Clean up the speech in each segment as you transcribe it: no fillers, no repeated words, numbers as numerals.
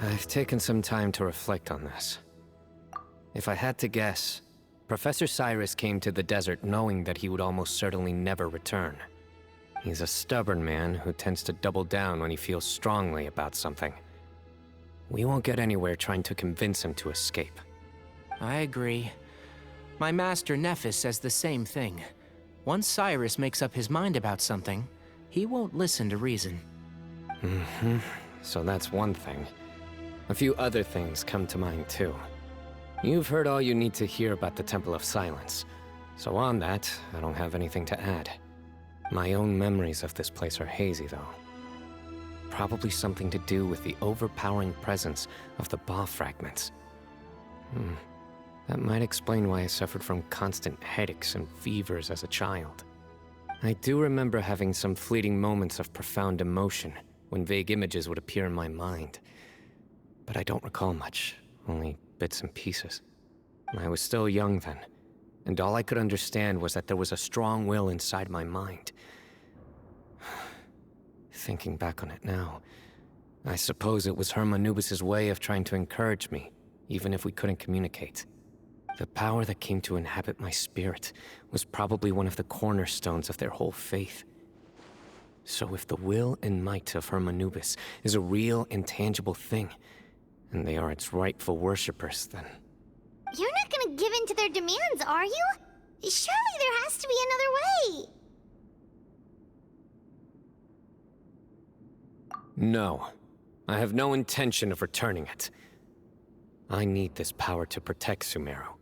I've taken some time to reflect on this. If I had to guess, Professor Cyrus came to the desert knowing that he would almost certainly never return. He's a stubborn man who tends to double down when he feels strongly about something. We won't get anywhere trying to convince him to escape. I agree. My master Nephis says the same thing. Once Cyrus makes up his mind about something, he won't listen to reason. So that's one thing. A few other things come to mind too. You've heard all you need to hear about the Temple of Silence. So on that, I don't have anything to add. My own memories of this place are hazy though. Probably something to do with the overpowering presence of the Ba fragments. That might explain why I suffered from constant headaches and fevers as a child. I do remember having some fleeting moments of profound emotion when vague images would appear in my mind. But I don't recall much, only bits and pieces. I was still young then, and all I could understand was that there was a strong will inside my mind. Thinking back on it now, I suppose it was Hermanubis' way of trying to encourage me, even if we couldn't communicate. The power that came to inhabit my spirit was probably one of the cornerstones of their whole faith. So if the will and might of Hermanubis is a real, intangible thing, and they are its rightful worshippers, then... You're not gonna give in to their demands, are you? Surely there has to be another way! No. I have no intention of returning it. I need this power to protect Sumeru.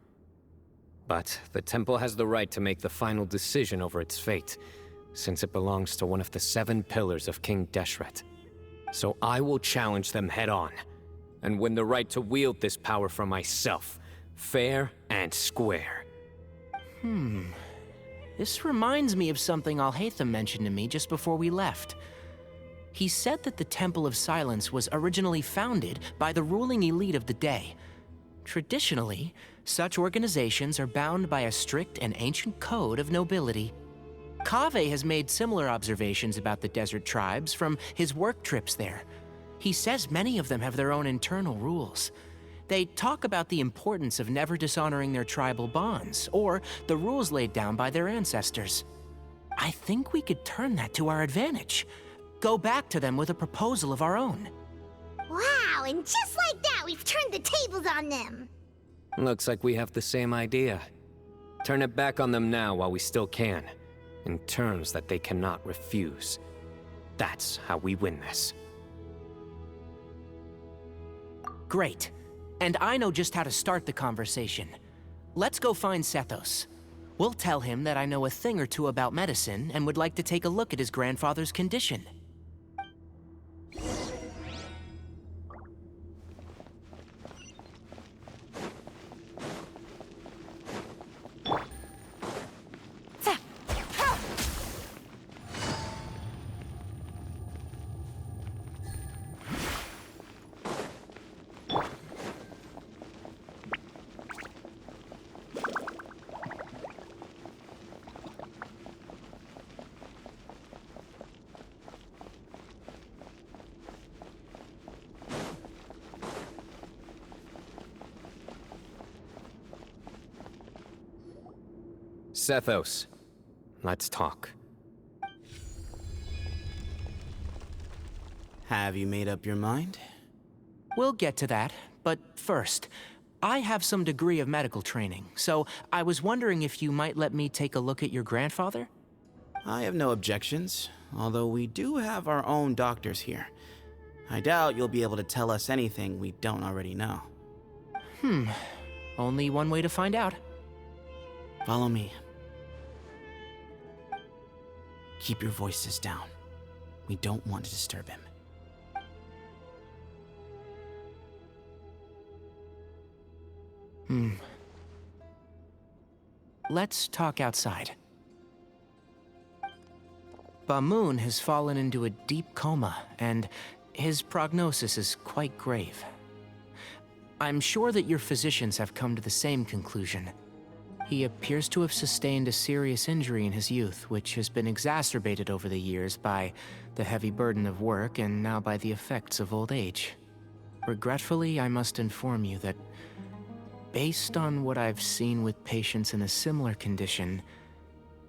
But the Temple has the right to make the final decision over its fate, since it belongs to one of the 7 pillars of King Deshret. So I will challenge them head-on, and win the right to wield this power for myself, fair and square. This reminds me of something Alhaitham mentioned to me just before we left. He said that the Temple of Silence was originally founded by the ruling elite of the day. Traditionally, such organizations are bound by a strict and ancient code of nobility. Kaveh has made similar observations about the desert tribes from his work trips there. He says many of them have their own internal rules. They talk about the importance of never dishonoring their tribal bonds, or the rules laid down by their ancestors. I think we could turn that to our advantage. Go back to them with a proposal of our own. Wow, and just like that, we've turned the tables on them! Looks like we have the same idea. Turn it back on them now while we still can, in terms that they cannot refuse. That's how we win this. Great. And I know just how to start the conversation. Let's go find Sethos. We'll tell him that I know a thing or two about medicine and would like to take a look at his grandfather's condition. Sethos, let's talk. Have you made up your mind? We'll get to that, but first, I have some degree of medical training, so I was wondering if you might let me take a look at your grandfather? I have no objections, although we do have our own doctors here. I doubt you'll be able to tell us anything we don't already know. Only one way to find out. Follow me. Keep your voices down. We don't want to disturb him. Let's talk outside. Bamoon has fallen into a deep coma, and his prognosis is quite grave. I'm sure that your physicians have come to the same conclusion. He appears to have sustained a serious injury in his youth, which has been exacerbated over the years by the heavy burden of work and now by the effects of old age. Regretfully, I must inform you that based on what I've seen with patients in a similar condition,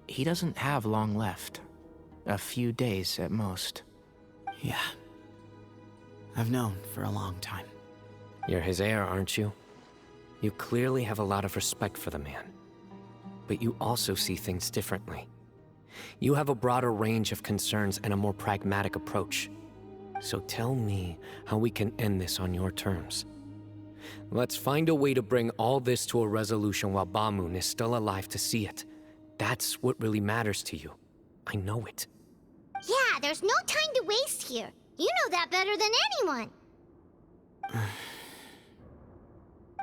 he doesn't have long left. A few days at most. Yeah. I've known for a long time. You're his heir, aren't you? You clearly have a lot of respect for the man. But you also see things differently. You have a broader range of concerns and a more pragmatic approach. So tell me how we can end this on your terms. Let's find a way to bring all this to a resolution while Bamoon is still alive to see it. That's what really matters to you. I know it. Yeah, there's no time to waste here. You know that better than anyone.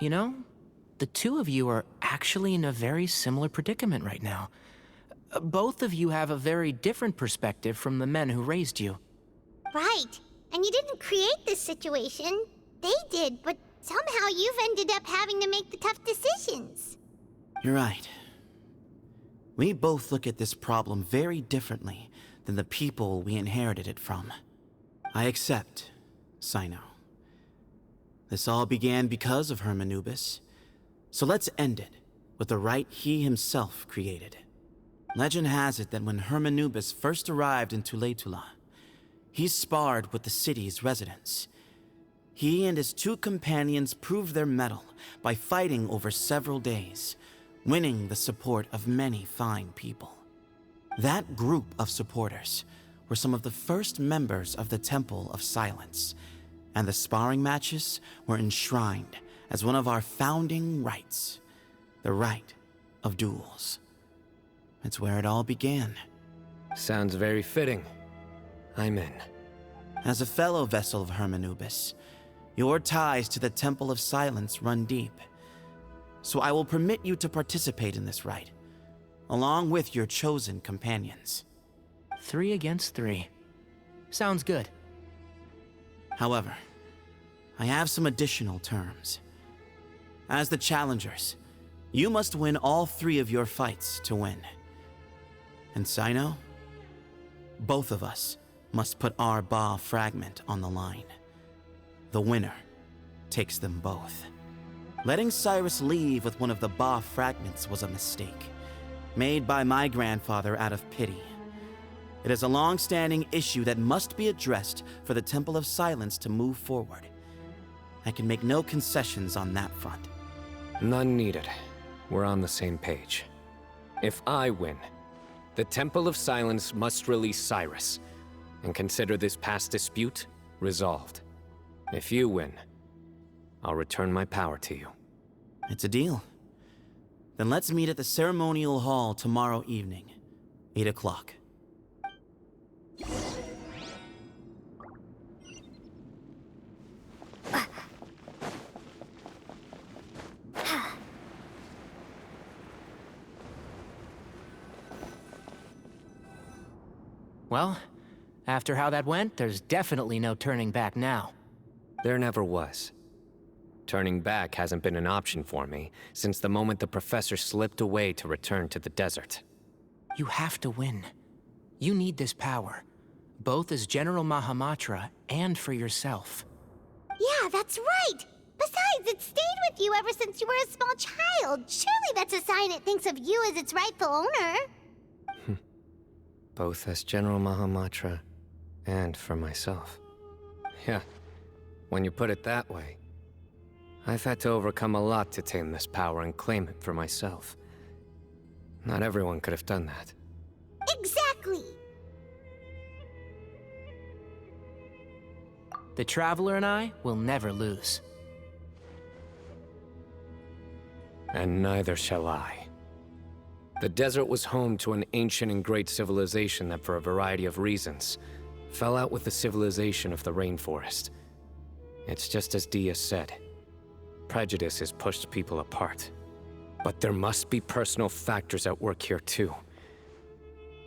You know, the two of you are actually in a very similar predicament right now. Both of you have a very different perspective from the men who raised you. Right. And you didn't create this situation. They did, but somehow you've ended up having to make the tough decisions. You're right. We both look at this problem very differently than the people we inherited it from. I accept, Sino. This all began because of Hermanubis. So let's end it with the rite he himself created. Legend has it that when Hermanubis first arrived in Tuletula, he sparred with the city's residents. He and his two companions proved their mettle by fighting over several days, winning the support of many fine people. That group of supporters were some of the first members of the Temple of Silence, and the sparring matches were enshrined as one of our founding rites, the rite of duels. It's where it all began. Sounds very fitting. I'm in. As a fellow vessel of Hermanubis, your ties to the Temple of Silence run deep. So I will permit you to participate in this rite, along with your chosen companions. 3 against 3. Sounds good. However, I have some additional terms. As the challengers, you must win all 3 of your fights to win. And Sino, both of us must put our Ba fragment on the line. The winner takes them both. Letting Cyrus leave with one of the Ba fragments was a mistake, made by my grandfather out of pity. It is a long-standing issue that must be addressed for the Temple of Silence to move forward. I can make no concessions on that front. None needed. We're on the same page. If I win, the Temple of Silence must release Cyrus, and consider this past dispute resolved. If you win, I'll return my power to you. It's a deal. Then let's meet at the ceremonial hall tomorrow evening, 8 o'clock. Well, after how that went, there's definitely no turning back now. There never was. Turning back hasn't been an option for me since the moment the professor slipped away to return to the desert. You have to win. You need this power, both as General Mahamatra and for yourself. Yeah, that's right. Besides, it stayed with you ever since you were a small child. Surely that's a sign it thinks of you as its rightful owner. Both as General Mahamatra and for myself. Yeah, when you put it that way. I've had to overcome a lot to tame this power and claim it for myself. Not everyone could have done that. Exactly. The Traveler and I will never lose. And neither shall I. The desert was home to an ancient and great civilization that, for a variety of reasons, fell out with the civilization of the rainforest. It's just as Dia said. Prejudice has pushed people apart. But there must be personal factors at work here too.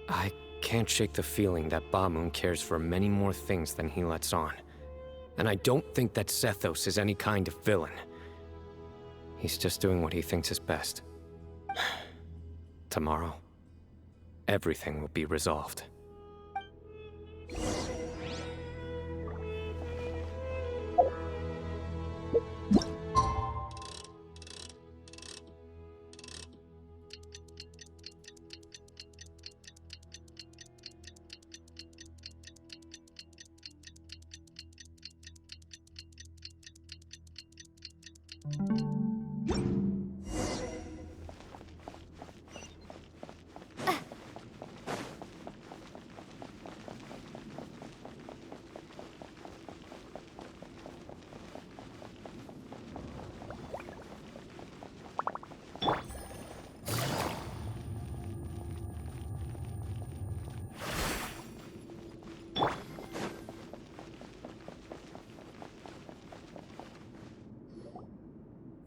I can't shake the feeling that Bamoon cares for many more things than he lets on. And I don't think that Sethos is any kind of villain. He's just doing what he thinks is best. Tomorrow, everything will be resolved.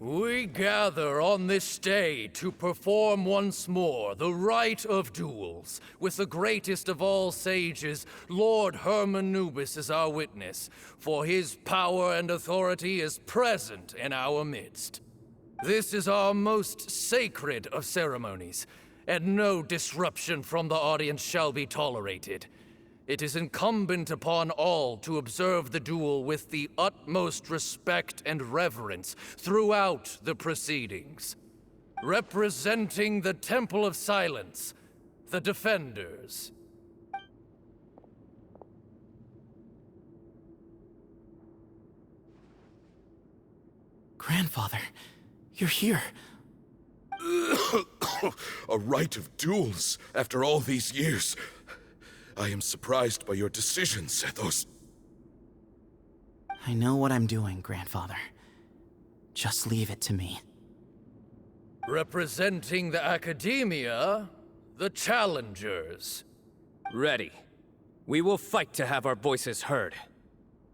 We gather on this day to perform once more the rite of duels, with the greatest of all sages, Lord Hermanubis, as our witness, for his power and authority is present in our midst. This is our most sacred of ceremonies, and no disruption from the audience shall be tolerated. It is incumbent upon all to observe the duel with the utmost respect and reverence throughout the proceedings. Representing the Temple of Silence, the Defenders. Grandfather, you're here. A rite of duels after all these years. I am surprised by your decisions, Ethos. I know what I'm doing, Grandfather. Just leave it to me. Representing the Academia, the Challengers. Ready. We will fight to have our voices heard.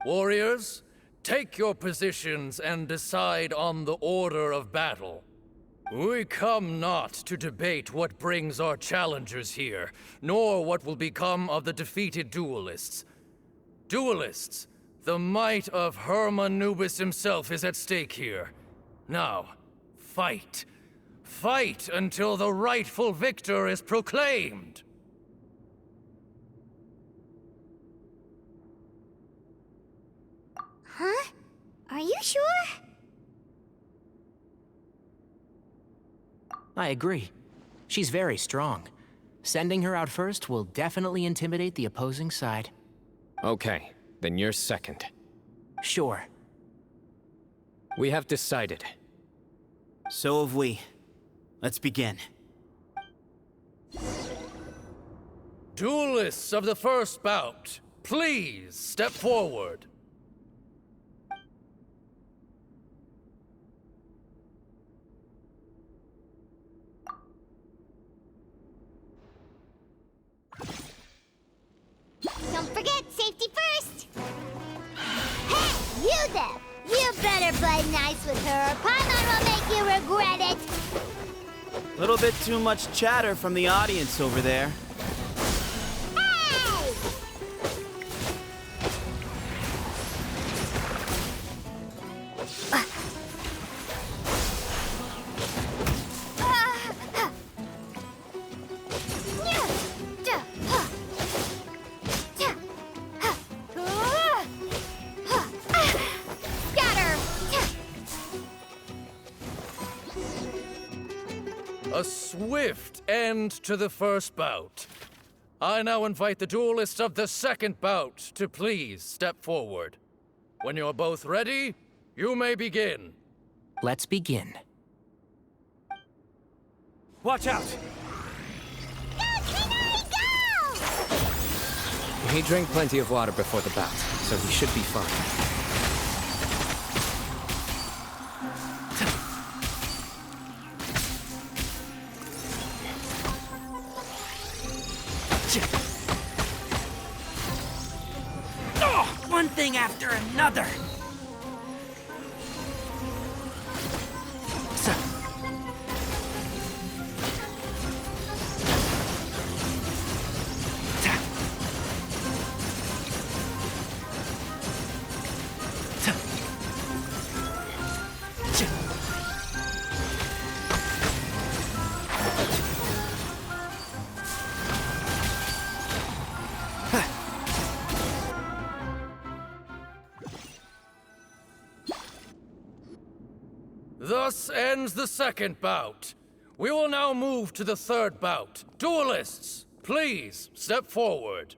Warriors, take your positions and decide on the order of battle. We come not to debate what brings our challengers here, nor what will become of the defeated duelists. Duelists, the might of Hermanubis himself is at stake here. Now, fight. Fight until the rightful victor is proclaimed! Huh? Are you sure? I agree. She's very strong. Sending her out first will definitely intimidate the opposing side. Okay, then you're second. Sure. We have decided. So have we. Let's begin. Duelists of the first bout, please step forward. Don't forget, safety first! Hey, you there! You better play nice with her, or Paimon will make you regret it! Little bit too much chatter from the audience over there. Hey! A swift end to the first bout. I now invite the duelists of the second bout to please step forward. When you're both ready, you may begin. Let's begin. Watch out! Go, Trinari, go! He drank plenty of water before the bout, so he should be fine. One thing after another. Thus ends the second bout. We will now move to the third bout. Duelists, please step forward.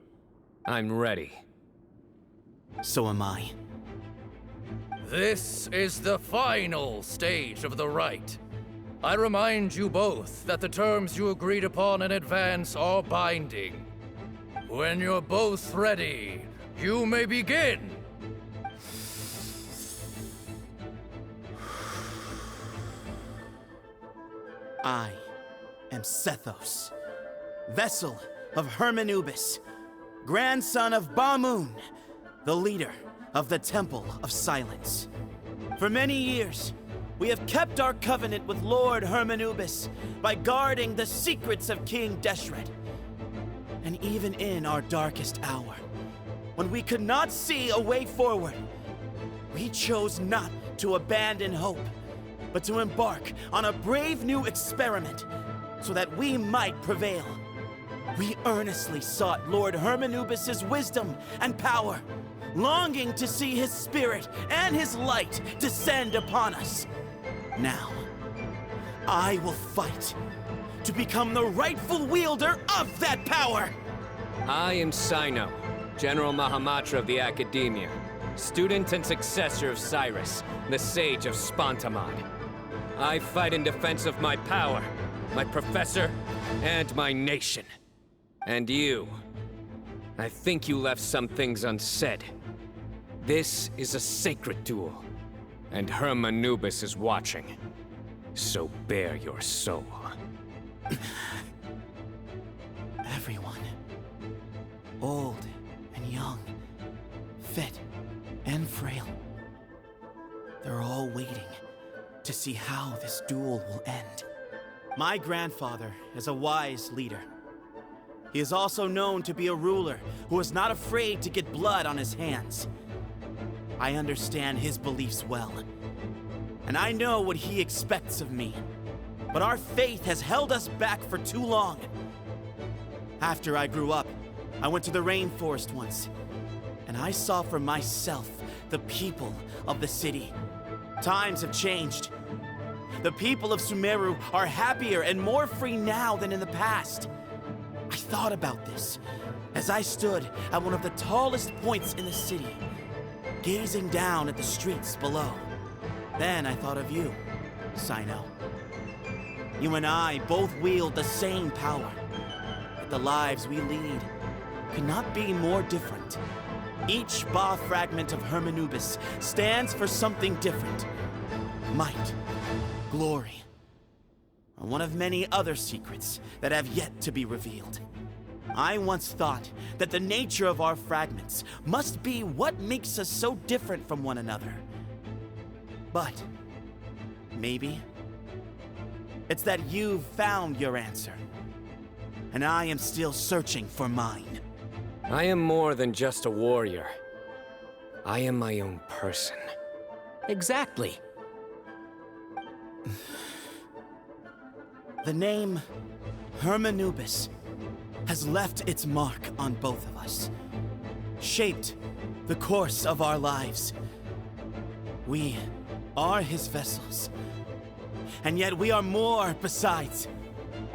I'm ready. So am I. This is the final stage of the rite. I remind you both that the terms you agreed upon in advance are binding. When you're both ready, you may begin. I am Sethos, vessel of Hermanubis, grandson of Bamoon, the leader of the Temple of Silence. For many years, we have kept our covenant with Lord Hermanubis by guarding the secrets of King Deshret. And even in our darkest hour, when we could not see a way forward, we chose not to abandon hope, but to embark on a brave new experiment so that we might prevail. We earnestly sought Lord Hermanubis' wisdom and power, longing to see his spirit and his light descend upon us. Now, I will fight to become the rightful wielder of that power! I am Sino, General Mahamatra of the Academia, student and successor of Cyrus, the Sage of Spontamod. I fight in defense of my power, my professor, and my nation. And you, I think you left some things unsaid. This is a sacred duel, and Hermanubis is watching. So bare your soul. Everyone, old and young, fit and frail, they're all waiting to see how this duel will end. My grandfather is a wise leader. He is also known to be a ruler who is not afraid to get blood on his hands. I understand his beliefs well, and I know what he expects of me. But our faith has held us back for too long. After I grew up, I went to the rainforest once, and I saw for myself the people of the city. Times have changed. The people of Sumeru are happier and more free now than in the past. I thought about this as I stood at one of the tallest points in the city, gazing down at the streets below. Then I thought of you, Sino. You and I both wield the same power, yet the lives we lead could not be more different. Each Ba fragment of Hermanubis stands for something different. Might, glory, or one of many other secrets that have yet to be revealed. I once thought that the nature of our fragments must be what makes us so different from one another. But maybe it's that you've found your answer, and I am still searching for mine. I am more than just a warrior. I am my own person. Exactly. The name Hermanubis has left its mark on both of us, shaped the course of our lives. We are his vessels, and yet we are more besides.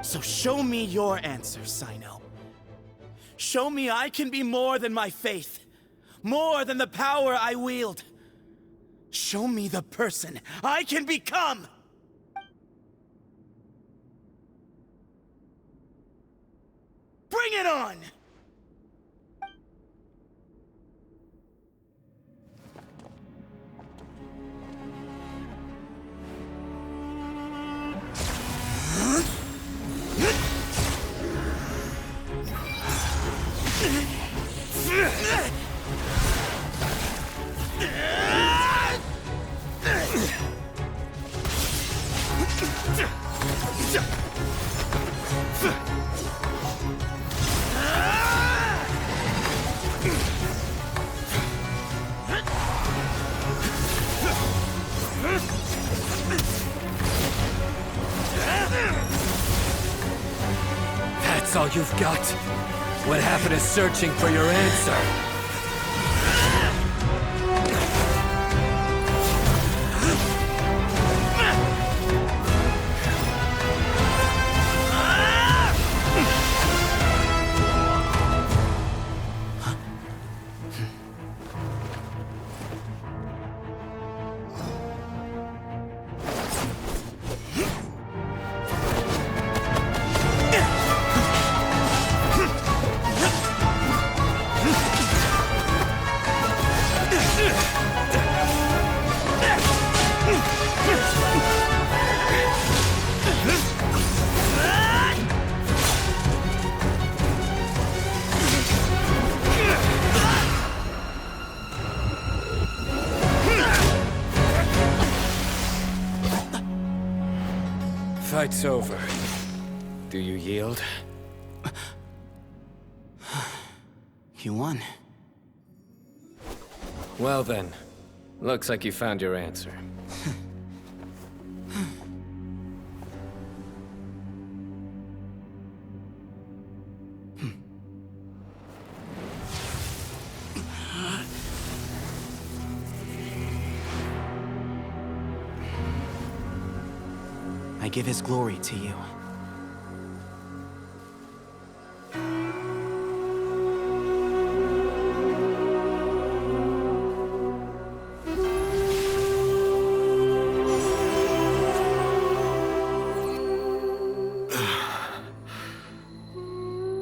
So show me your answer, Sino. Show me I can be more than my faith, more than the power I wield. Show me the person I can become! Bring it on! That's all you've got? What happened to searching for your answer? fight's over. Do you yield? You won. Well then, looks like you found your answer. I give his glory to you.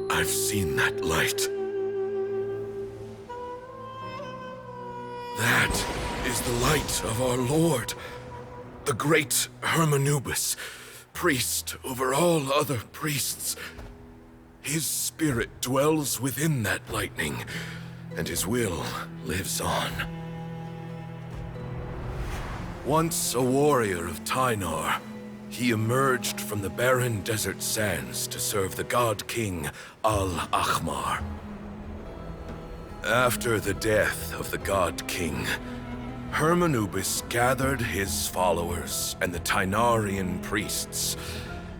I've seen that light. That is the light of our Lord, the great Hermanubis, priest over all other priests. His spirit dwells within that lightning, and his will lives on. Once a warrior of Tynar, he emerged from the barren desert sands to serve the god king Al-Ahmar. After the death of the god king, Hermanubis gathered his followers and the Tynarian priests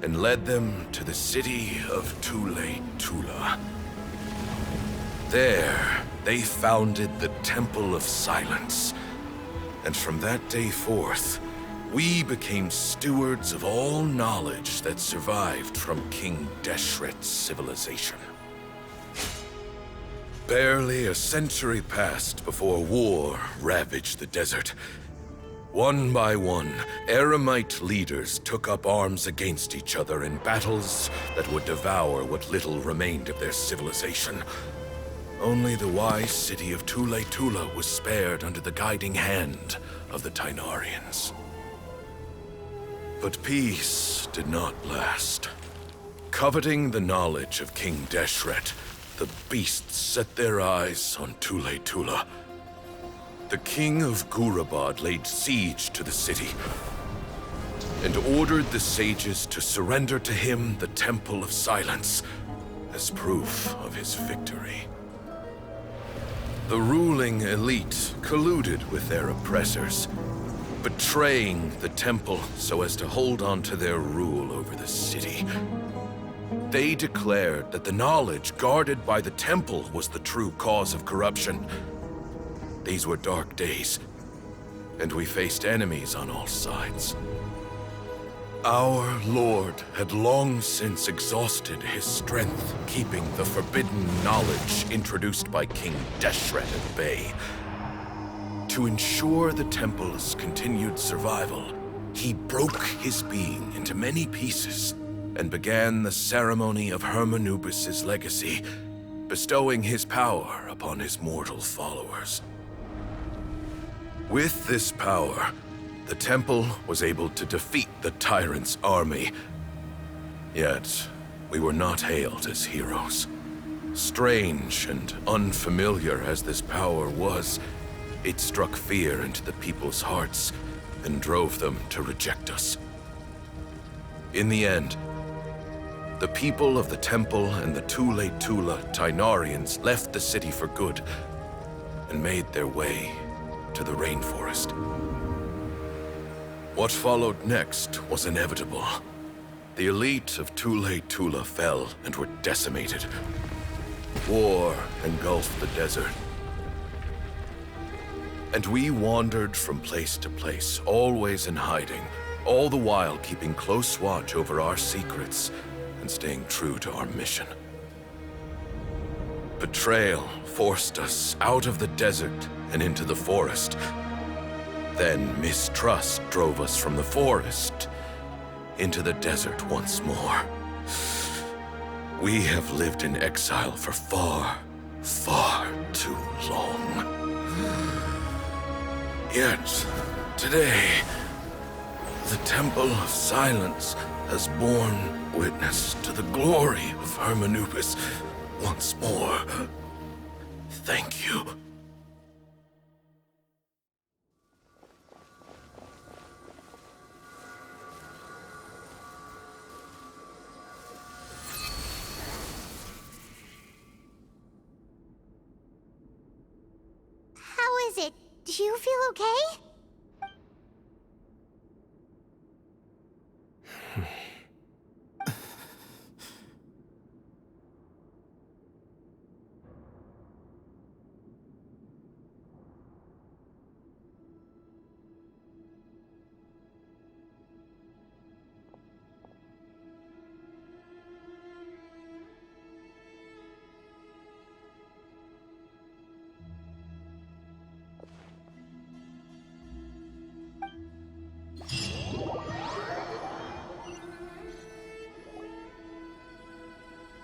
and led them to the city of Tule-Tula. There, they founded the Temple of Silence, and from that day forth, we became stewards of all knowledge that survived from King Deshret's civilization. Barely a century passed before war ravaged the desert. One by one, Eremite leaders took up arms against each other in battles that would devour what little remained of their civilization. Only the wise city of Tule-Tula was spared under the guiding hand of the Tynarians. But peace did not last. Coveting the knowledge of King Deshret, the beasts set their eyes on Tule-Tula. The king of Gurabad laid siege to the city and ordered the sages to surrender to him the Temple of Silence as proof of his victory. The ruling elite colluded with their oppressors, betraying the temple so as to hold on to their rule over the city. They declared that the knowledge guarded by the temple was the true cause of corruption. These were dark days, and we faced enemies on all sides. Our Lord had long since exhausted his strength, keeping the forbidden knowledge introduced by King Deshret at bay. To ensure the temple's continued survival, he broke his being into many pieces and began the ceremony of Hermanubis' legacy, bestowing his power upon his mortal followers. With this power, the temple was able to defeat the tyrant's army. Yet, we were not hailed as heroes. Strange and unfamiliar as this power was, it struck fear into the people's hearts and drove them to reject us. In the end, the people of the temple and the Tule-Tula Tynarians left the city for good and made their way to the rainforest. What followed next was inevitable. The elite of Tule-Tula fell and were decimated. War engulfed the desert. And we wandered from place to place, always in hiding, all the while keeping close watch over our secrets and staying true to our mission. Betrayal forced us out of the desert and into the forest. Then mistrust drove us from the forest into the desert once more. We have lived in exile for far, far too long. Yet, today, the Temple of Silence has borne witness to the glory of Hermanubis once more. Thank you. is it? Do you feel okay?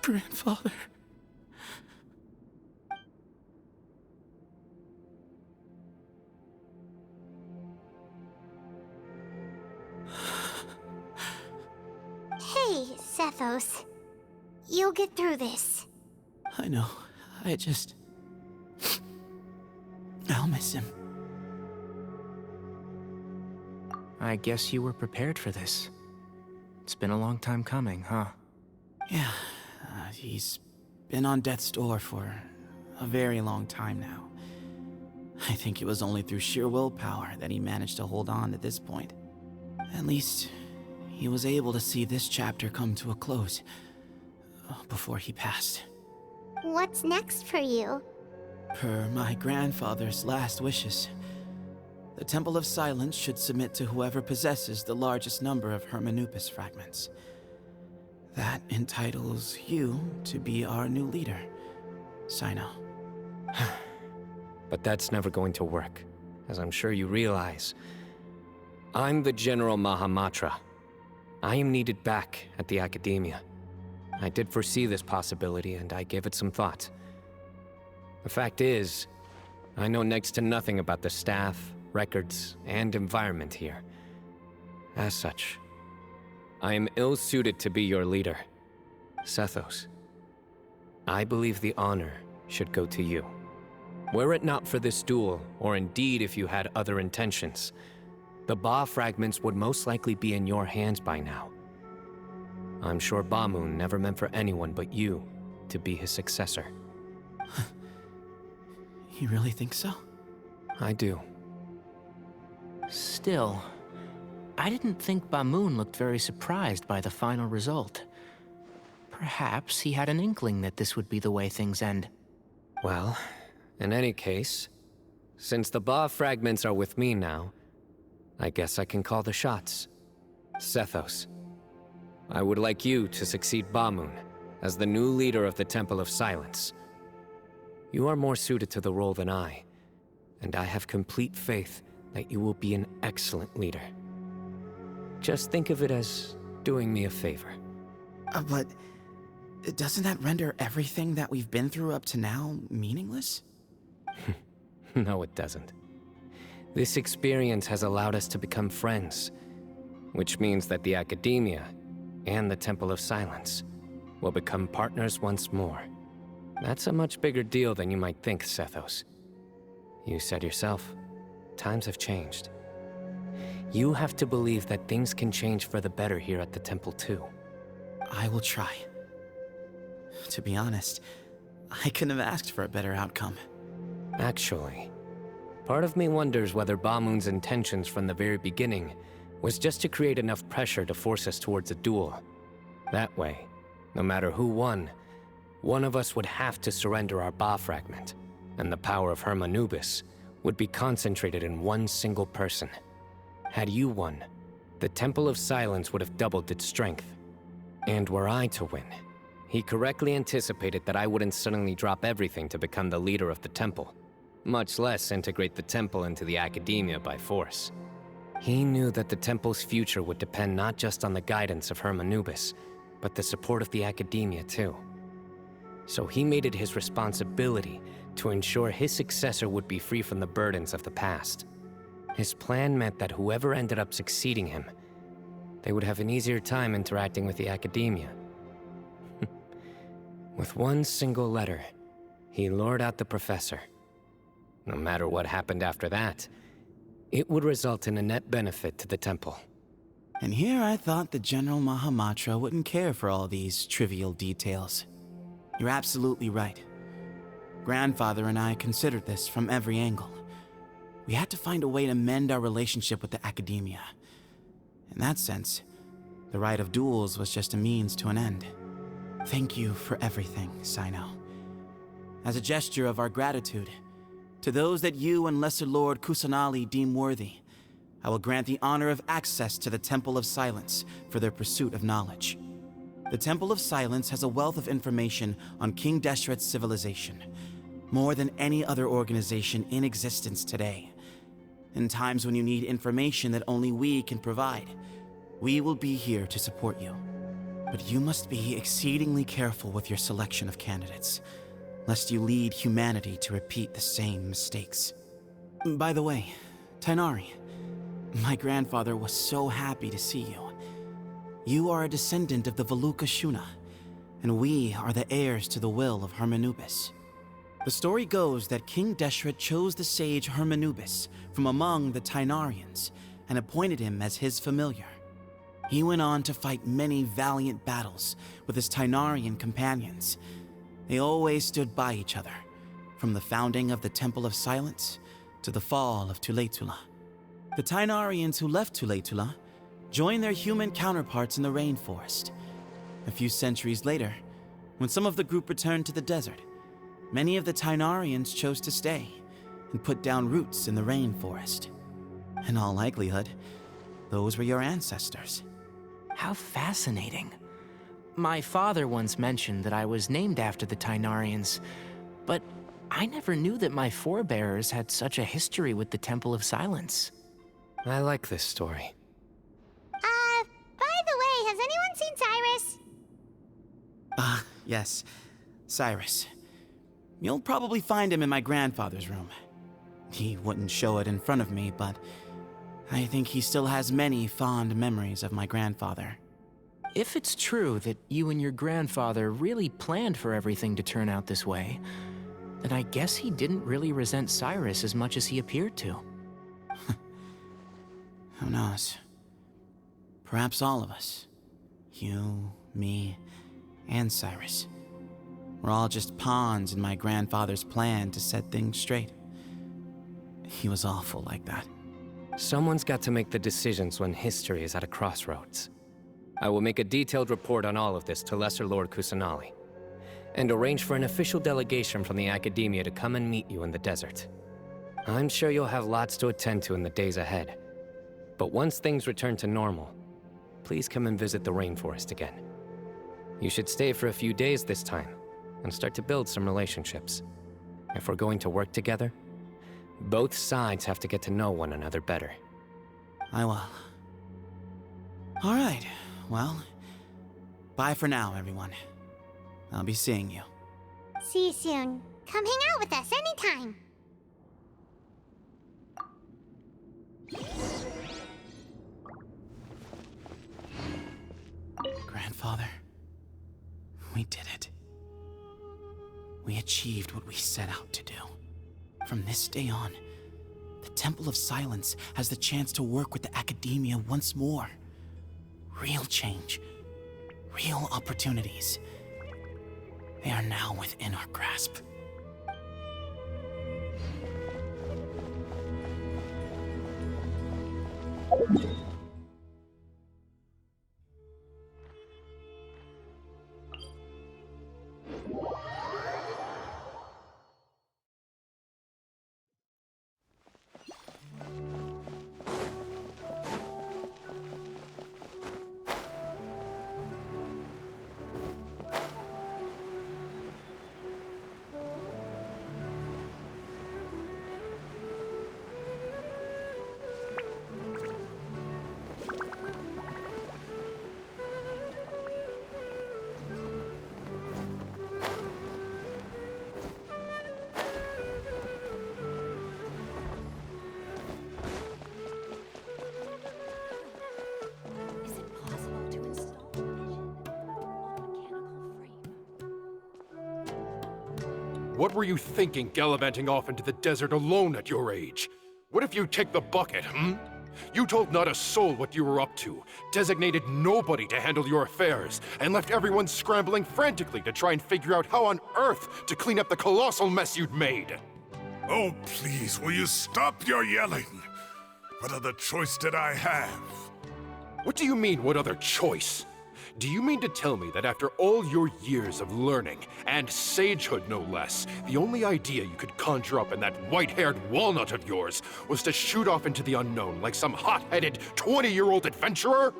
Grandfather. Hey, Sethos. You'll get through this. I know. I'll miss him. I guess you were prepared for this. It's been a long time coming, huh? Yeah, he's been on death's door for a very long time now. I think it was only through sheer willpower that he managed to hold on to this point. At least, he was able to see this chapter come to a close before he passed. What's next for you? Per my grandfather's last wishes, the Temple of Silence should submit to whoever possesses the largest number of Hermanupis fragments. That entitles you to be our new leader, Sino. But that's never going to work, as I'm sure you realize. I'm the General Mahamatra. I am needed back at the Academia. I did foresee this possibility, and I gave it some thought. The fact is, I know next to nothing about the staff, records, and environment here. As such, I am ill-suited to be your leader. Sethos, I believe the honor should go to you. Were it not for this duel, or indeed if you had other intentions, the Ba fragments would most likely be in your hands by now. I'm sure Bamoon never meant for anyone but you to be his successor. You really think so? I do. Still, I didn't think Bamoon looked very surprised by the final result. Perhaps he had an inkling that this would be the way things end. Well, in any case, since the Ba fragments are with me now, I guess I can call the shots. Sethos, I would like you to succeed Bamoon as the new leader of the Temple of Silence. You are more suited to the role than I, and I have complete faith that you will be an excellent leader. Just think of it as doing me a favor. But doesn't that render everything that we've been through up to now meaningless? No, it doesn't. This experience has allowed us to become friends, which means that the Academia and the Temple of Silence will become partners once more. That's a much bigger deal than you might think, Sethos. You said yourself, times have changed. You have to believe that things can change for the better here at the Temple too. I will try. To be honest, I couldn't have asked for a better outcome. Actually, part of me wonders whether Bamoon's intentions from the very beginning was just to create enough pressure to force us towards a duel. That way, no matter who won, one of us would have to surrender our Ba fragment, and the power of Hermanubis would be concentrated in one single person. Had you won, the Temple of Silence would have doubled its strength. And were I to win, he correctly anticipated that I wouldn't suddenly drop everything to become the leader of the Temple, much less integrate the Temple into the Academia by force. He knew that the Temple's future would depend not just on the guidance of Hermanubis, but the support of the Academia too. So he made it his responsibility to ensure his successor would be free from the burdens of the past. His plan meant that whoever ended up succeeding him, they would have an easier time interacting with the Academia. With one single letter, he lured out the professor. No matter what happened after that, it would result in a net benefit to the Temple. And here I thought the General Mahamatra wouldn't care for all these trivial details. You're absolutely right. Grandfather and I considered this from every angle, We had to find a way to mend our relationship with the Academia. In that sense, the Rite of Duels was just a means to an end. Thank you for everything, Sino. As a gesture of our gratitude, to those that you and Lesser Lord Kusanali deem worthy, I will grant the honor of access to the Temple of Silence for their pursuit of knowledge. The Temple of Silence has a wealth of information on King Deshret's civilization, more than any other organization in existence today. In times when you need information that only we can provide, we will be here to support you. But you must be exceedingly careful with your selection of candidates, lest you lead humanity to repeat the same mistakes. By the way, Tainari, my grandfather was so happy to see you. You are a descendant of the Veluca Shuna, and we are the heirs to the will of Hermanubis. The story goes that King Deshret chose the sage Hermanubis from among the Tainarians and appointed him as his familiar. He went on to fight many valiant battles with his Tainarian companions. They always stood by each other, from the founding of the Temple of Silence to the fall of Tuletula. The Tainarians who left Tuletula joined their human counterparts in the rainforest. A few centuries later, when some of the group returned to the desert, many of the Tainarians chose to stay and put down roots in the rainforest. In all likelihood, those were your ancestors. How fascinating. My father once mentioned that I was named after the Tainarians, but I never knew that my forebears had such a history with the Temple of Silence. I like this story. By the way, has anyone seen Cyrus? Yes, Cyrus. You'll probably find him in my grandfather's room. He wouldn't show it in front of me, but I think he still has many fond memories of my grandfather. If it's true that you and your grandfather really planned for everything to turn out this way, then I guess he didn't really resent Cyrus as much as he appeared to. Who knows? Perhaps all of us. You, me, and Cyrus. We're all just pawns in my grandfather's plan to set things straight. He was awful like that. Someone's got to make the decisions when history is at a crossroads. I will make a detailed report on all of this to Lesser Lord Kusanali, and arrange for an official delegation from the Academia to come and meet you in the desert. I'm sure you'll have lots to attend to in the days ahead. But once things return to normal, please come and visit the rainforest again. You should stay for a few days this time, and start to build some relationships. If we're going to work together, both sides have to get to know one another better. I will. All right, well, bye for now, everyone. I'll be seeing you. See you soon. Come hang out with us anytime. Grandfather, we did it. We achieved what we set out to do. From this day on, the Temple of Silence has the chance to work with the Academia once more. Real change, real opportunities. They are now within our grasp. What were you thinking, gallivanting off into the desert alone at your age? What if you take the bucket, You told not a soul what you were up to, designated nobody to handle your affairs, and left everyone scrambling frantically to try and figure out how on earth to clean up the colossal mess you'd made. Oh, please, will you stop your yelling? What other choice did I have? What do you mean, what other choice? Do you mean to tell me that after all your years of learning, and sagehood no less, the only idea you could conjure up in that white-haired walnut of yours was to shoot off into the unknown like some hot-headed 20-year-old adventurer?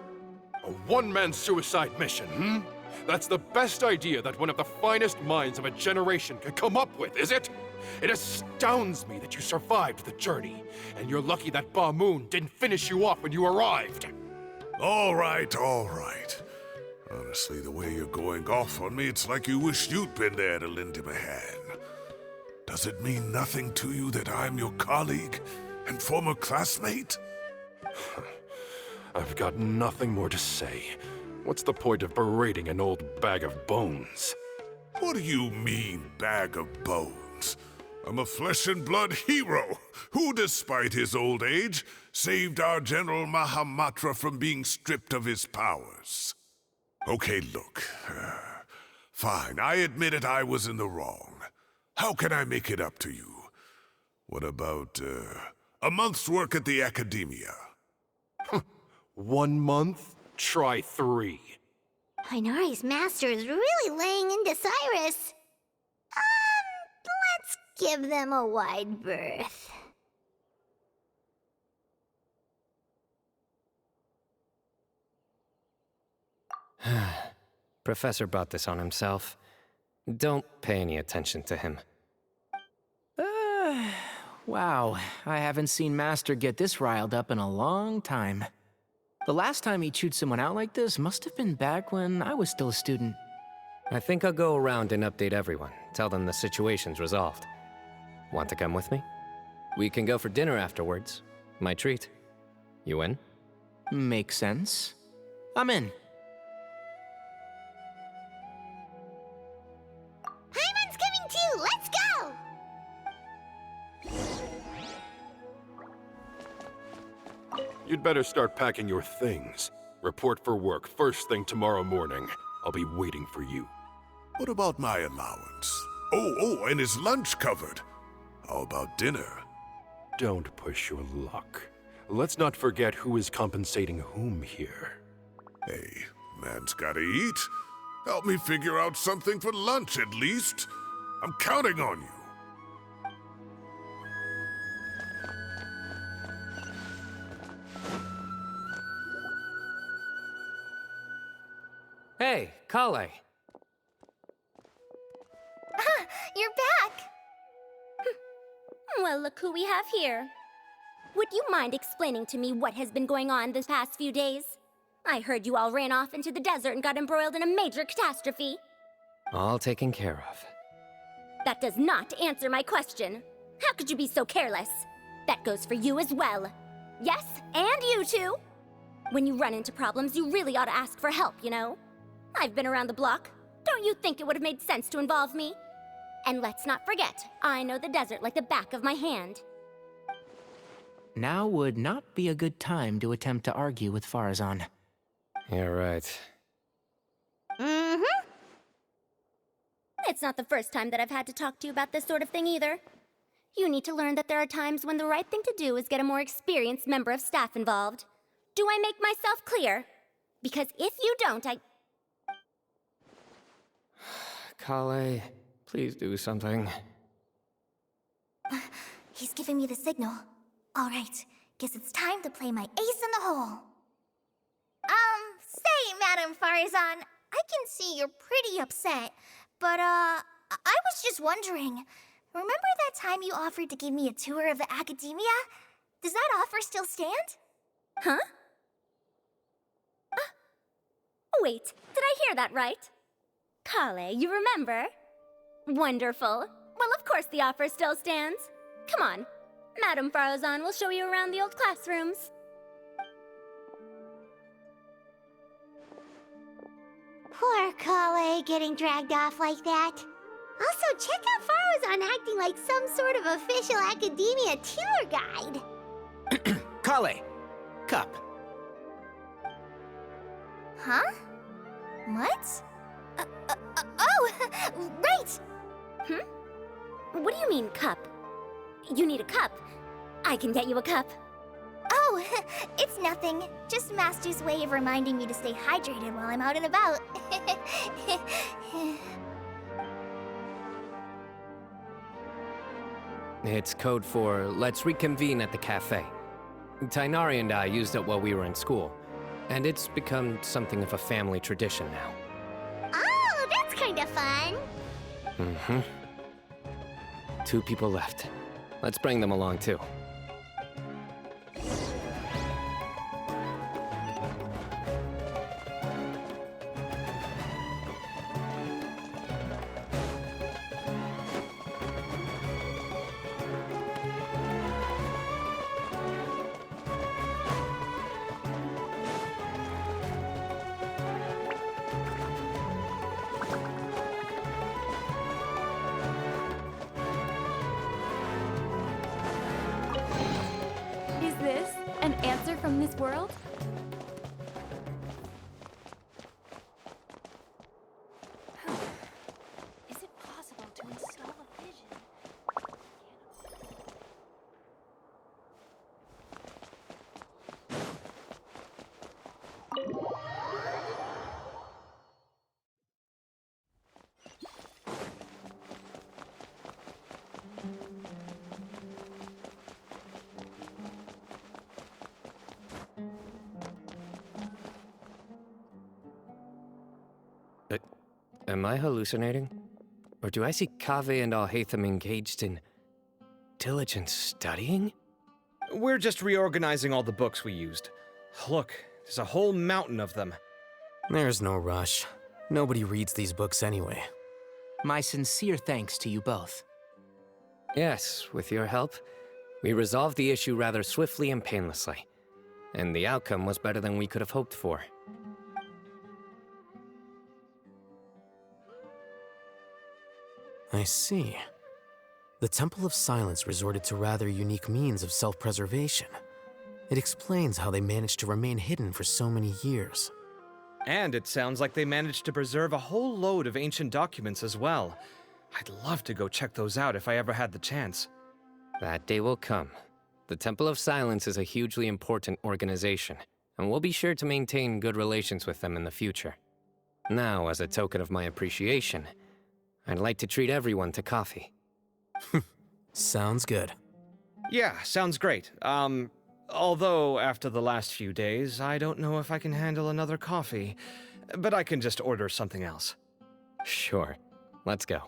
A one-man suicide mission, hmm? That's the best idea that one of the finest minds of a generation could come up with, is it? It astounds me that you survived the journey, and you're lucky that Ba Moon didn't finish you off when you arrived. All right, all right. Honestly, the way you're going off on me, it's like you wish you'd been there to lend him a hand. Does it mean nothing to you that I'm your colleague and former classmate? I've got nothing more to say. What's the point of berating an old bag of bones? What do you mean, bag of bones? I'm a flesh and blood hero who, despite his old age, saved our General Mahamatra from being stripped of his powers. Okay, look. Fine, I admit it, I was in the wrong. How can I make it up to you? What about, a month's work at the Academia? 1 month? Try 3. Inari's master is really laying into Cyrus. Let's give them a wide berth. Professor brought this on himself. Don't pay any attention to him. Wow, I haven't seen Master get this riled up in a long time. The last time he chewed someone out like this must have been back when I was still a student. I think I'll go around and update everyone. Tell them the situation's resolved. Want to come with me? We can go for dinner afterwards. My treat. You in? Makes sense. I'm in. Paimon's coming too! Let's go! You'd better start packing your things. Report for work first thing tomorrow morning. I'll be waiting for you. What about my allowance? Oh, and is lunch covered? How about dinner? Don't push your luck. Let's not forget who is compensating whom here. Hey, man's gotta eat. Help me figure out something for lunch at least. I'm counting on you. Hey, Kale. You're back! Well, look who we have here. Would you mind explaining to me what has been going on this past few days? I heard you all ran off into the desert and got embroiled in a major catastrophe. All taken care of. That does not answer my question. How could you be so careless? That goes for you as well. Yes, and you too. When you run into problems, you really ought to ask for help, you know? I've been around the block. Don't you think it would have made sense to involve me? And let's not forget, I know the desert like the back of my hand. Now would not be a good time to attempt to argue with Farazan. You're right. Mm-hmm. It's not the first time that I've had to talk to you about this sort of thing either. You need to learn that there are times when the right thing to do is get a more experienced member of staff involved. Do I make myself clear? Because if you don't, Kale, please do something. He's giving me the signal. All right, guess it's time to play my ace in the hole. Say, Madam Farazan, I can see you're pretty upset, but, I was just wondering, remember that time you offered to give me a tour of the Academia? Does that offer still stand? Huh? Wait, did I hear that right? Kale, you remember? Wonderful. Well, of course the offer still stands. Come on. Madam Farazan will show you around the old classrooms. Poor Kale getting dragged off like that. Also, check out Farazan acting like some sort of official Academia tour guide. Kale! Cup. Huh? What? Oh, right! What do you mean, cup? you need a cup. I can get you a cup. Oh, it's nothing. Just Master's way of reminding me to stay hydrated while I'm out and about. It's code for let's reconvene at the cafe. Tainari and I used it while we were in school, and it's become something of a family tradition now. Oh, that's kind of fun. Mm-hmm. 2 people left. Let's bring them along too. Is this an answer from this world? Is it possible to install a vision? Am I hallucinating? Or do I see Kaveh and Alhaitham engaged in diligent studying? We're just reorganizing all the books we used. Look, there's a whole mountain of them. There's no rush. Nobody reads these books anyway. My sincere thanks to you both. Yes, with your help, we resolved the issue rather swiftly and painlessly. And the outcome was better than we could have hoped for. I see. The Temple of Silence resorted to rather unique means of self-preservation. It explains how they managed to remain hidden for so many years. And it sounds like they managed to preserve a whole load of ancient documents as well. I'd love to go check those out if I ever had the chance. That day will come. The Temple of Silence is a hugely important organization, and we'll be sure to maintain good relations with them in the future. Now, as a token of my appreciation, I'd like to treat everyone to coffee. Sounds good. Yeah, sounds great. Although after the last few days, I don't know if I can handle another coffee. But I can just order something else. Sure. Let's go.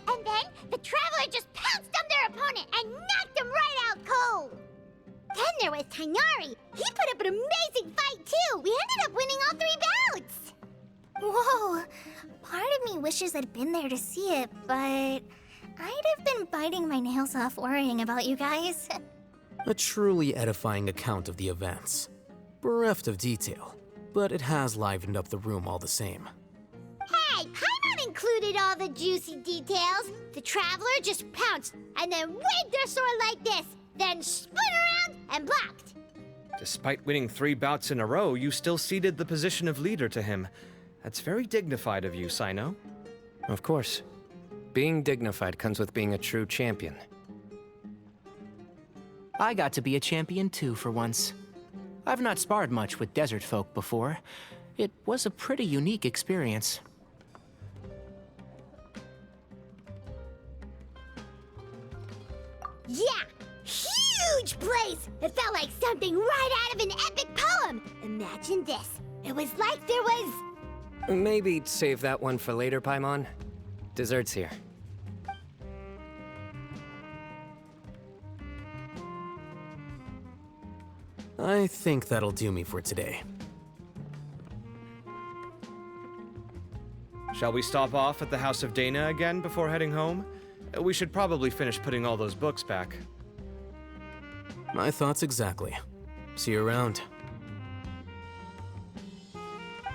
And then the Traveler just pounced on their opponent and knocked him right out cold. Then there was Tainari. He put up an amazing fight too. We ended up winning all 3 bouts. Whoa. Part of me wishes I'd been there to see it, but I'd have been biting my nails off worrying about you guys. A truly edifying account of the events. Bereft of detail, but it has livened up the room all the same. Hey, Paimon included all the juicy details. The Traveler just pounced and then waved their sword like this, then spun around and blocked. Despite winning 3 bouts in a row, you still ceded the position of leader to him. That's very dignified of you, Sino. Of course. Being dignified comes with being a true champion. I got to be a champion too for once. I've not sparred much with desert folk before. It was a pretty unique experience. Yeah, huge place! It felt like something right out of an epic poem. Imagine this. It was like there was... Maybe save that one for later, Paimon. Dessert's here. I think that'll do me for today. Shall we stop off at the House of Dana again before heading home? We should probably finish putting all those books back. My thoughts exactly. See you around.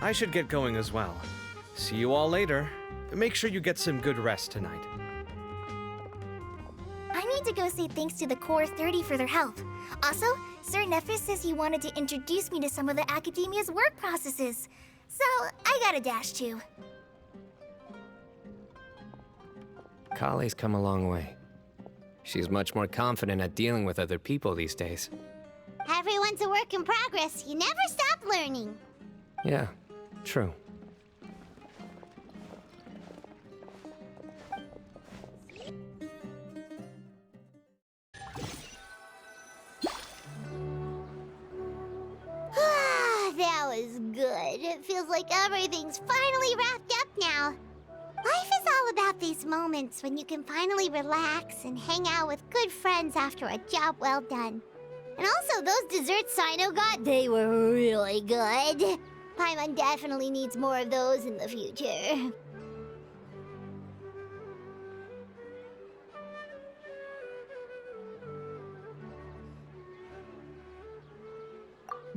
I should get going as well. See you all later. Make sure you get some good rest tonight. I need to go say thanks to the Core 30 for their help. Also, Sir Nephis says he wanted to introduce me to some of the Academia's work processes. So, I gotta dash too. Kali's come a long way. She's much more confident at dealing with other people these days. Everyone's a work in progress. You never stop learning. Yeah, true. That was good. It feels like everything's finally wrapped up now. Life is all about these moments when you can finally relax and hang out with good friends after a job well done. And also, those desserts Sino got, they were really good. Paimon definitely needs more of those in the future.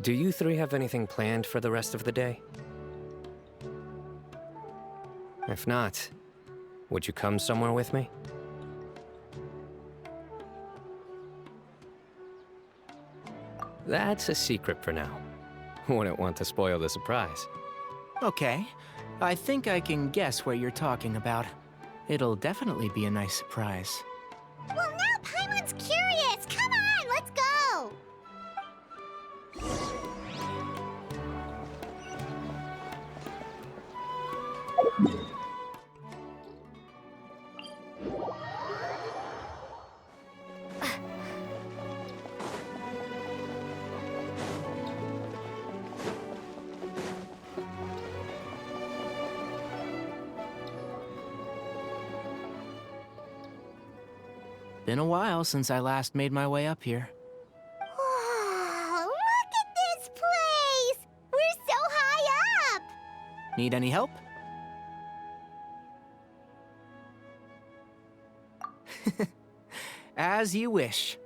Do you three have anything planned for the rest of the day? If not, would you come somewhere with me? That's a secret for now. Wouldn't want to spoil the surprise. Okay. I think I can guess what you're talking about. It'll definitely be a nice surprise. Well, now Paimon's curious. Come on, let's go. Been a while since I last made my way up here. Wow, look at this place! We're so high up! Need any help? As you wish.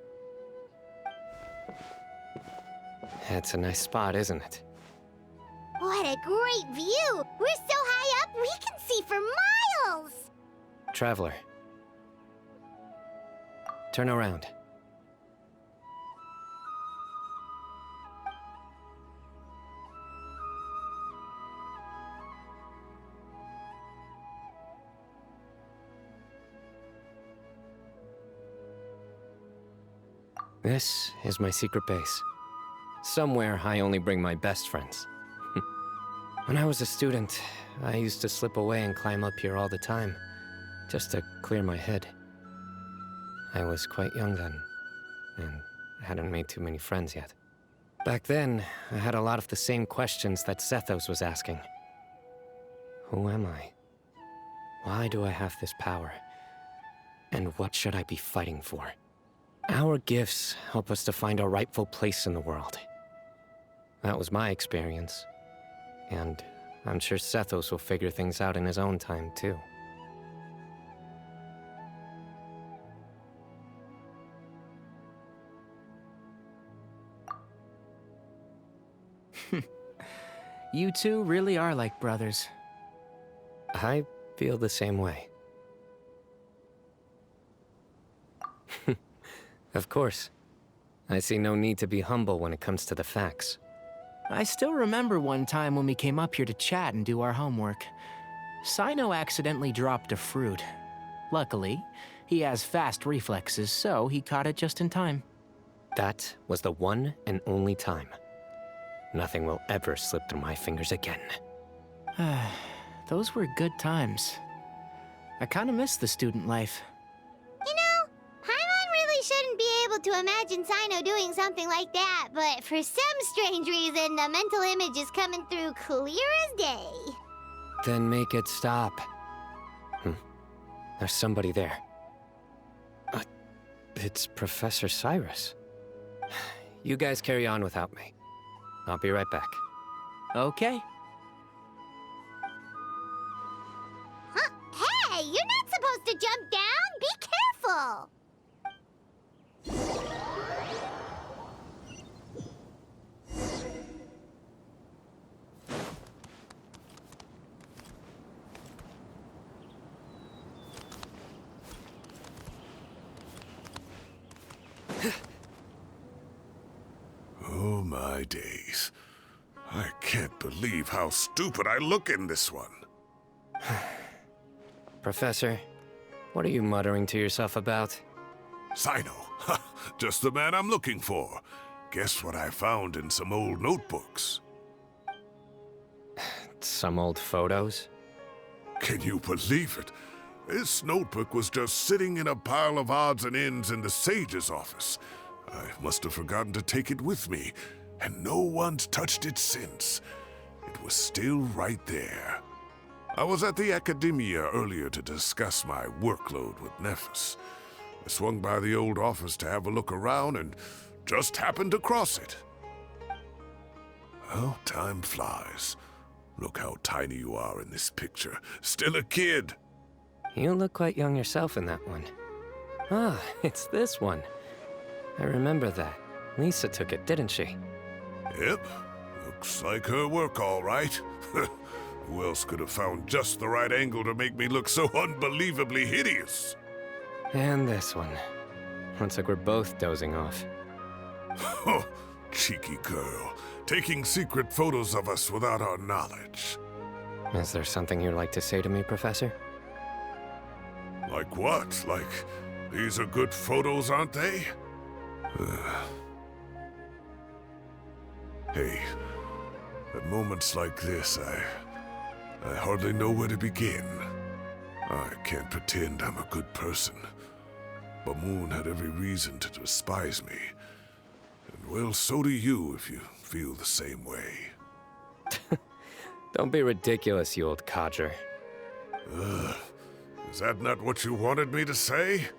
It's a nice spot, isn't it? What a great view! We're so high up, we can see for miles! Traveler. Turn around. This is my secret base. Somewhere I only bring my best friends. When I was a student, I used to slip away and climb up here all the time, just to clear my head. I was quite young then, and hadn't made too many friends yet. Back then, I had a lot of the same questions that Sethos was asking. Who am I? Why do I have this power? And what should I be fighting for? Our gifts help us to find our rightful place in the world. That was my experience. And I'm sure Sethos will figure things out in his own time, too. You two really are like brothers. I feel the same way. Of course. I see no need to be humble when it comes to the facts. I still remember one time when we came up here to chat and do our homework. Sino accidentally dropped a fruit. Luckily, he has fast reflexes, so he caught it just in time. That was the one and only time. Nothing will ever slip through my fingers again. Those were good times. I kinda miss the student life. You know, Paimon really shouldn't be able to imagine Sino doing something like that, but for some strange reason, the mental image is coming through clear as day. Then make it stop. There's somebody there. It's Professor Cyrus. You guys carry on without me. I'll be right back. Okay. Huh? Hey, you're not supposed to jump down! Be beautiful! Oh my days. I can't believe how stupid I look in this one. Professor, what are you muttering to yourself about? Sino, just the man I'm looking for. Guess what I found in some old notebooks? Some old photos? Can you believe it? This notebook was just sitting in a pile of odds and ends in the sage's office. I must have forgotten to take it with me, and no one's touched it since. It was still right there. I was at the Academia earlier to discuss my workload with Nephis. I swung by the old office to have a look around and just happened to cross it. Well, time flies. Look how tiny you are in this picture. Still a kid. You look quite young yourself in that one. Ah, it's this one. I remember that. Lisa took it, didn't she? Yep. Looks like her work, all right. Who else could have found just the right angle to make me look so unbelievably hideous? And this one. Looks like we're both dozing off. Oh, cheeky girl. Taking secret photos of us without our knowledge. Is there something you'd like to say to me, Professor? Like what? Like, these are good photos, aren't they? Hey, at moments like this, I hardly know where to begin. I can't pretend I'm a good person. Bamoon had every reason to despise me. And well, so do you if you feel the same way. Don't be ridiculous, you old codger. Is that not what you wanted me to say?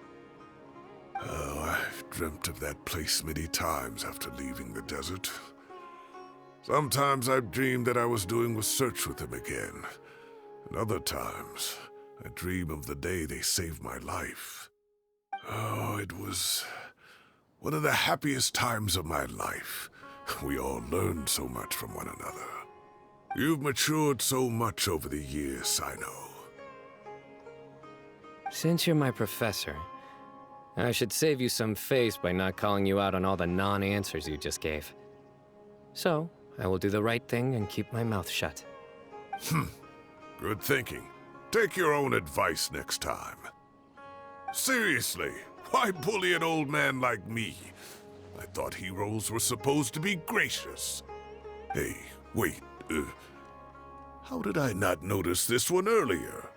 Oh, I've dreamt of that place many times after leaving the desert. Sometimes I've dreamed that I was doing research with them again. And other times, I dream of the day they saved my life. Oh, it was one of the happiest times of my life. We all learned so much from one another. You've matured so much over the years, I know. Since you're my professor, I should save you some face by not calling you out on all the non-answers you just gave. So, I will do the right thing and keep my mouth shut. Good thinking. Take your own advice next time. Seriously, why bully an old man like me? I thought heroes were supposed to be gracious. Hey, wait, how did I not notice this one earlier?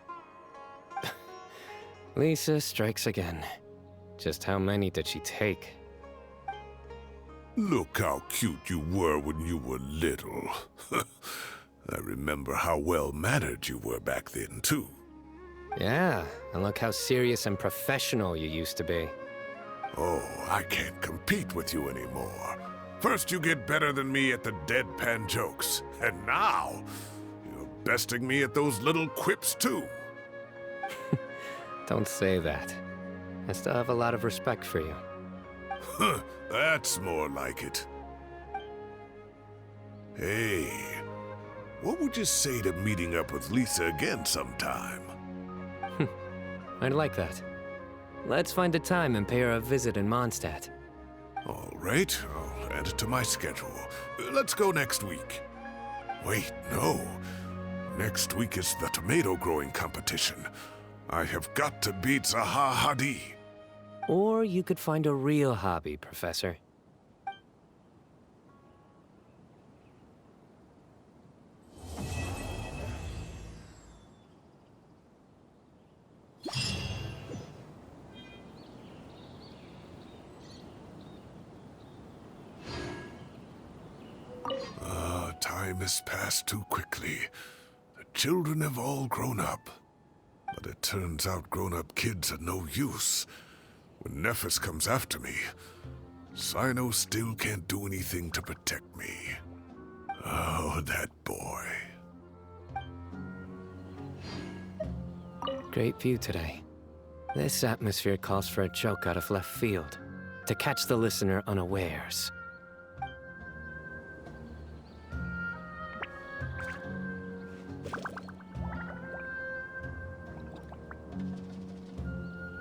Lisa strikes again. Just how many did she take? Look how cute you were when you were little. I remember how well-mannered you were back then, too. Yeah, and look how serious and professional you used to be. Oh, I can't compete with you anymore. First you get better than me at the deadpan jokes, and now you're besting me at those little quips, too. Don't say that. I still have a lot of respect for you. Huh, that's more like it. Hey, what would you say to meeting up with Lisa again sometime? I'd like that. Let's find a time and pay her a visit in Mondstadt. All right, I'll add it to my schedule. Let's go next week. Wait, no. Next week is the tomato growing competition. I have got to beat Zaha Hadi. Or you could find a real hobby, Professor. Time has passed too quickly. The children have all grown up. But it turns out grown-up kids are no use. When Nephis comes after me, Sino still can't do anything to protect me. Oh, that boy. Great view today. This atmosphere calls for a joke out of left field, to catch the listener unawares.